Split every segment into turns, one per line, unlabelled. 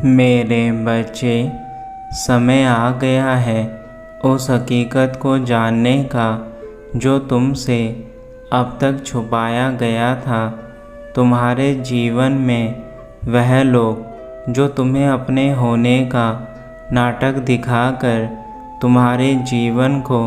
मेरे बच्चे, समय आ गया है उस हकीकत को जानने का जो तुमसे अब तक छुपाया गया था। तुम्हारे जीवन में वह लोग जो तुम्हें अपने होने का नाटक दिखाकर तुम्हारे जीवन को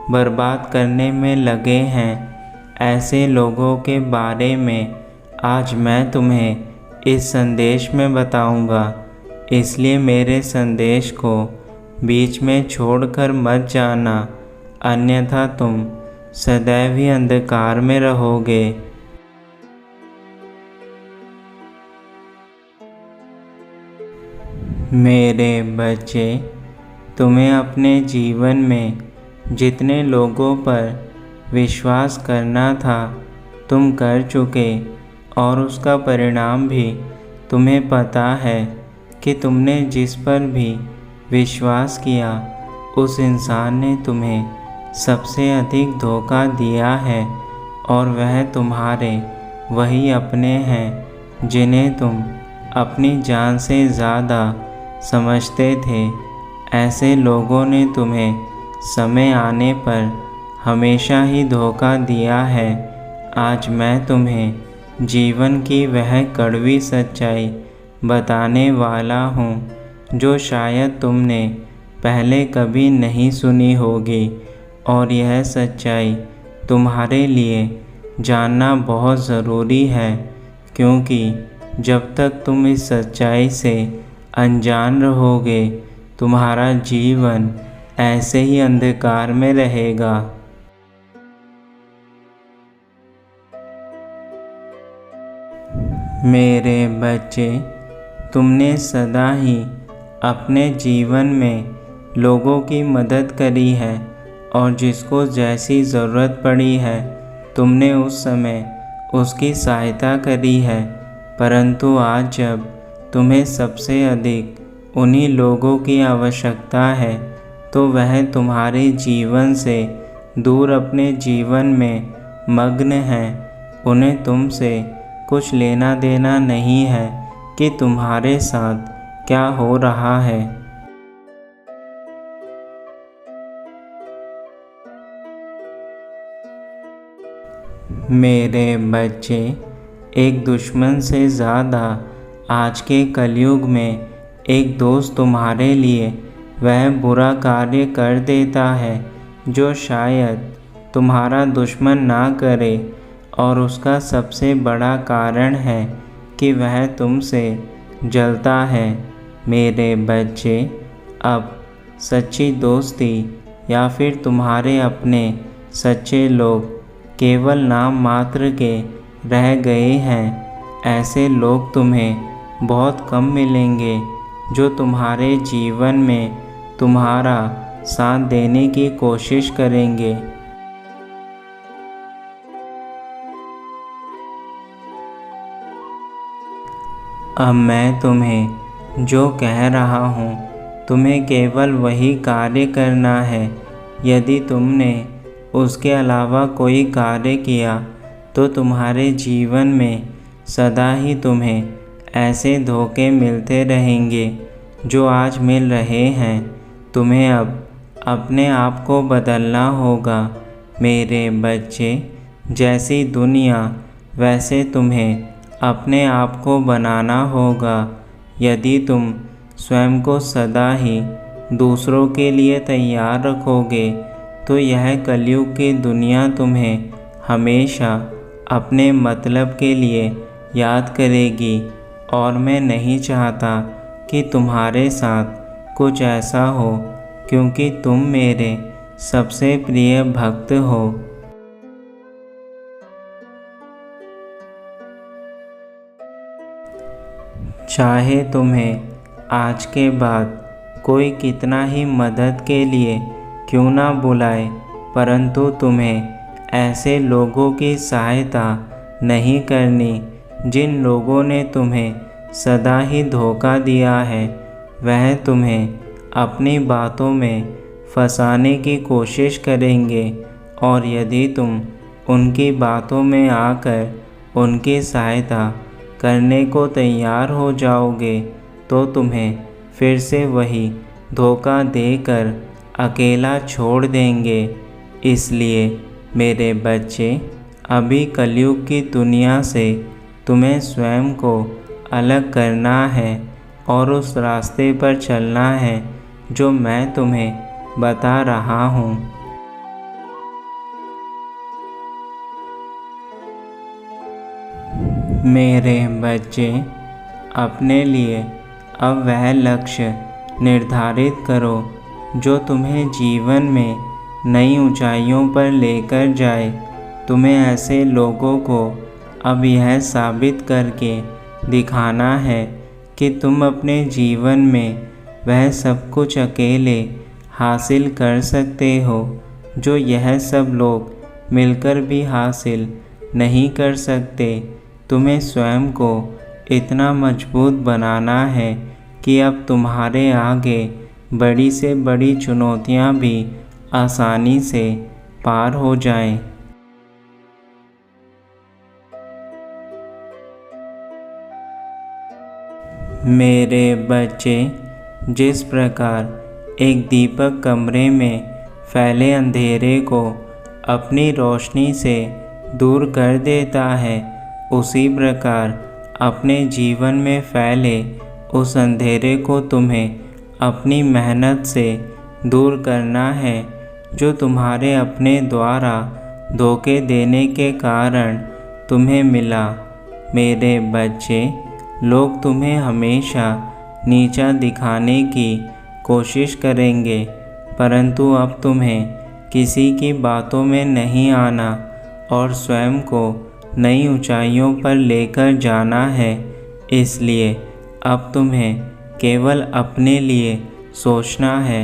बर्बाद करने में लगे हैं, ऐसे लोगों के बारे में आज मैं तुम्हें इस संदेश में बताऊंगा। इसलिए मेरे संदेश को बीच में छोड़कर मत जाना, अन्यथा तुम सदैव ही अंधकार में रहोगे। मेरे बच्चे, तुम्हें अपने जीवन में जितने लोगों पर विश्वास करना था तुम कर चुके, और उसका परिणाम भी तुम्हें पता है कि तुमने जिस पर भी विश्वास किया उस इंसान ने तुम्हें सबसे अधिक धोखा दिया है, और वह तुम्हारे वही अपने हैं जिन्हें तुम अपनी जान से ज़्यादा समझते थे। ऐसे लोगों ने तुम्हें समय आने पर हमेशा ही धोखा दिया है। आज मैं तुम्हें जीवन की वह कड़वी सच्चाई बताने वाला हूँ जो शायद तुमने पहले कभी नहीं सुनी होगी, और यह सच्चाई तुम्हारे लिए जानना बहुत ज़रूरी है, क्योंकि जब तक तुम इस सच्चाई से अनजान रहोगे तुम्हारा जीवन ऐसे ही अंधकार में रहेगा। मेरे बच्चे, तुमने सदा ही अपने जीवन में लोगों की मदद करी है, और जिसको जैसी ज़रूरत पड़ी है तुमने उस समय उसकी सहायता करी है। परंतु आज जब तुम्हें सबसे अधिक उन्हीं लोगों की आवश्यकता है तो वह तुम्हारे जीवन से दूर अपने जीवन में मग्न हैं। उन्हें तुमसे कुछ लेना देना नहीं है कि तुम्हारे साथ क्या हो रहा है। मेरे बच्चे, एक दुश्मन से ज़्यादा आज के कलयुग में एक दोस्त तुम्हारे लिए वह बुरा कार्य कर देता है जो शायद तुम्हारा दुश्मन ना करे, और उसका सबसे बड़ा कारण है कि वह तुमसे जलता है। मेरे बच्चे, अब सच्ची दोस्ती या फिर तुम्हारे अपने सच्चे लोग केवल नाम मात्र के रह गए हैं। ऐसे लोग तुम्हें बहुत कम मिलेंगे जो तुम्हारे जीवन में तुम्हारा साथ देने की कोशिश करेंगे। अब मैं तुम्हें जो कह रहा हूँ तुम्हें केवल वही कार्य करना है। यदि तुमने उसके अलावा कोई कार्य किया तो तुम्हारे जीवन में सदा ही तुम्हें ऐसे धोखे मिलते रहेंगे जो आज मिल रहे हैं। तुम्हें अब अपने आप को बदलना होगा। मेरे बच्चे, जैसी दुनिया वैसे तुम्हें अपने आप को बनाना होगा। यदि तुम स्वयं को सदा ही दूसरों के लिए तैयार रखोगे तो यह कलयुग की दुनिया तुम्हें हमेशा अपने मतलब के लिए याद करेगी, और मैं नहीं चाहता कि तुम्हारे साथ कुछ ऐसा हो, क्योंकि तुम मेरे सबसे प्रिय भक्त हो। चाहे तुम्हें आज के बाद कोई कितना ही मदद के लिए क्यों ना बुलाए, परंतु तुम्हें ऐसे लोगों की सहायता नहीं करनी जिन लोगों ने तुम्हें सदा ही धोखा दिया है। वह तुम्हें अपनी बातों में फंसाने की कोशिश करेंगे, और यदि तुम उनकी बातों में आकर उनकी सहायता करने को तैयार हो जाओगे तो तुम्हें फिर से वही धोखा देकर अकेला छोड़ देंगे। इसलिए मेरे बच्चे, अभी कलयुग की दुनिया से तुम्हें स्वयं को अलग करना है और उस रास्ते पर चलना है जो मैं तुम्हें बता रहा हूँ। मेरे बच्चे, अपने लिए अब वह लक्ष्य निर्धारित करो जो तुम्हें जीवन में नई ऊंचाइयों पर लेकर जाए। तुम्हें ऐसे लोगों को अब यह साबित करके दिखाना है कि तुम अपने जीवन में वह सब कुछ अकेले हासिल कर सकते हो जो यह सब लोग मिलकर भी हासिल नहीं कर सकते। तुम्हें स्वयं को इतना मजबूत बनाना है कि अब तुम्हारे आगे बड़ी से बड़ी चुनौतियां भी आसानी से पार हो जाएं। मेरे बच्चे, जिस प्रकार एक दीपक कमरे में फैले अंधेरे को अपनी रोशनी से दूर कर देता है, उसी प्रकार अपने जीवन में फैले उस अंधेरे को तुम्हें अपनी मेहनत से दूर करना है जो तुम्हारे अपने द्वारा धोखे देने के कारण तुम्हें मिला। मेरे बच्चे, लोग तुम्हें हमेशा नीचा दिखाने की कोशिश करेंगे, परंतु अब तुम्हें किसी की बातों में नहीं आना और स्वयं को नई ऊंचाइयों पर लेकर जाना है। इसलिए अब तुम्हें केवल अपने लिए सोचना है।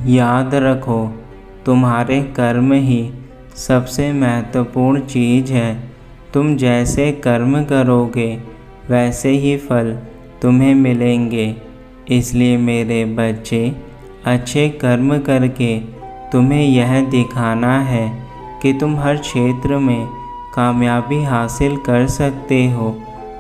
याद रखो, तुम्हारे कर्म ही सबसे महत्वपूर्ण चीज़ है। तुम जैसे कर्म करोगे वैसे ही फल तुम्हें मिलेंगे। इसलिए मेरे बच्चे, अच्छे कर्म करके तुम्हें यह दिखाना है कि तुम हर क्षेत्र में कामयाबी हासिल कर सकते हो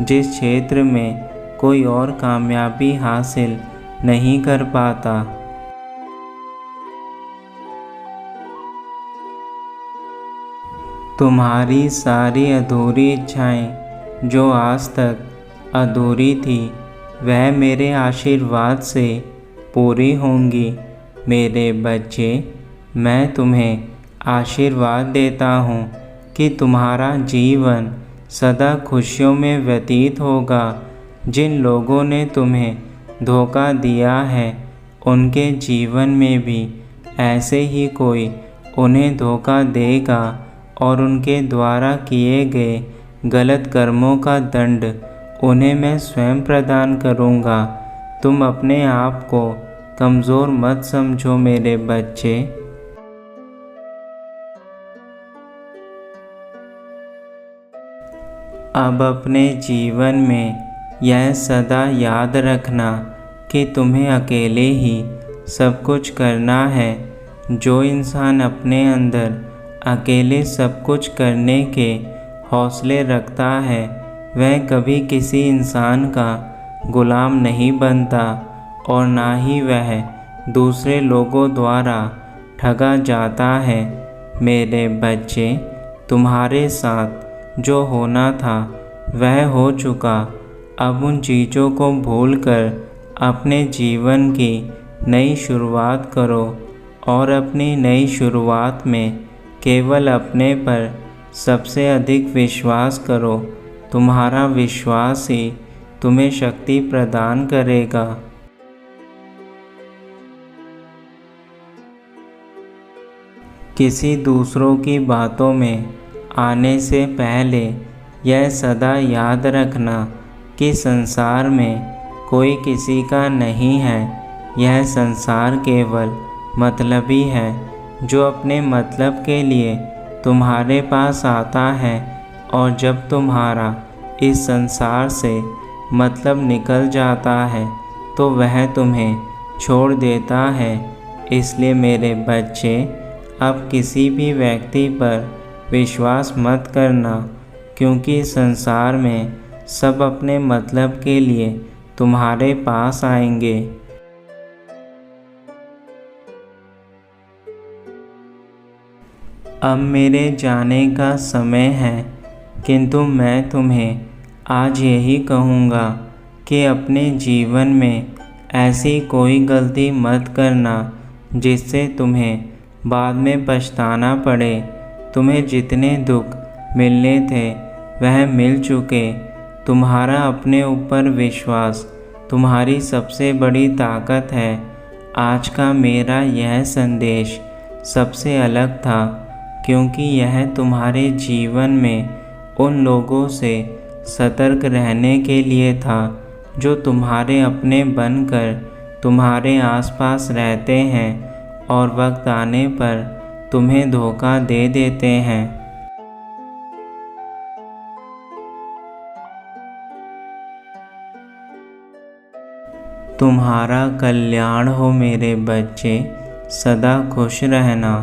जिस क्षेत्र में कोई और कामयाबी हासिल नहीं कर पाता। तुम्हारी सारी अधूरी इच्छाएं जो आज तक अधूरी थी, वह मेरे आशीर्वाद से पूरी होंगी। मेरे बच्चे, मैं तुम्हें आशीर्वाद देता हूँ कि तुम्हारा जीवन सदा खुशियों में व्यतीत होगा। जिन लोगों ने तुम्हें धोखा दिया है, उनके जीवन में भी ऐसे ही कोई उन्हें धोखा देगा और उनके द्वारा किए गए गलत कर्मों का दंड उन्हें मैं स्वयं प्रदान करूँगा। तुम अपने आप को कमज़ोर मत समझो मेरे बच्चे। अब अपने जीवन में यह सदा याद रखना कि तुम्हें अकेले ही सब कुछ करना है। जो इंसान अपने अंदर अकेले सब कुछ करने के हौसले रखता है, वह कभी किसी इंसान का गुलाम नहीं बनता और ना ही वह दूसरे लोगों द्वारा ठगा जाता है। मेरे बच्चे, तुम्हारे साथ जो होना था वह हो चुका। अब उन चीज़ों को भूलकर अपने जीवन की नई शुरुआत करो और अपनी नई शुरुआत में केवल अपने पर सबसे अधिक विश्वास करो। तुम्हारा विश्वास ही तुम्हें शक्ति प्रदान करेगा। किसी दूसरों की बातों में आने से पहले यह सदा याद रखना कि संसार में कोई किसी का नहीं है। यह संसार केवल मतलबी है जो अपने मतलब के लिए तुम्हारे पास आता है, और जब तुम्हारा इस संसार से मतलब निकल जाता है तो वह तुम्हें छोड़ देता है। इसलिए मेरे बच्चे, अब किसी भी व्यक्ति पर विश्वास मत करना, क्योंकि संसार में सब अपने मतलब के लिए तुम्हारे पास आएंगे। अब मेरे जाने का समय है, किंतु मैं तुम्हें आज यही कहूँगा कि अपने जीवन में ऐसी कोई गलती मत करना जिससे तुम्हें बाद में पछताना पड़े। तुम्हें जितने दुख मिलने थे वह मिल चुके। तुम्हारा अपने ऊपर विश्वास तुम्हारी सबसे बड़ी ताकत है। आज का मेरा यह संदेश सबसे अलग था, क्योंकि यह तुम्हारे जीवन में उन लोगों से सतर्क रहने के लिए था जो तुम्हारे अपने बनकर तुम्हारे आसपास रहते हैं और वक्त आने पर तुम्हें धोखा दे देते हैं। तुम्हारा कल्याण हो मेरे बच्चे, सदा खुश रहना।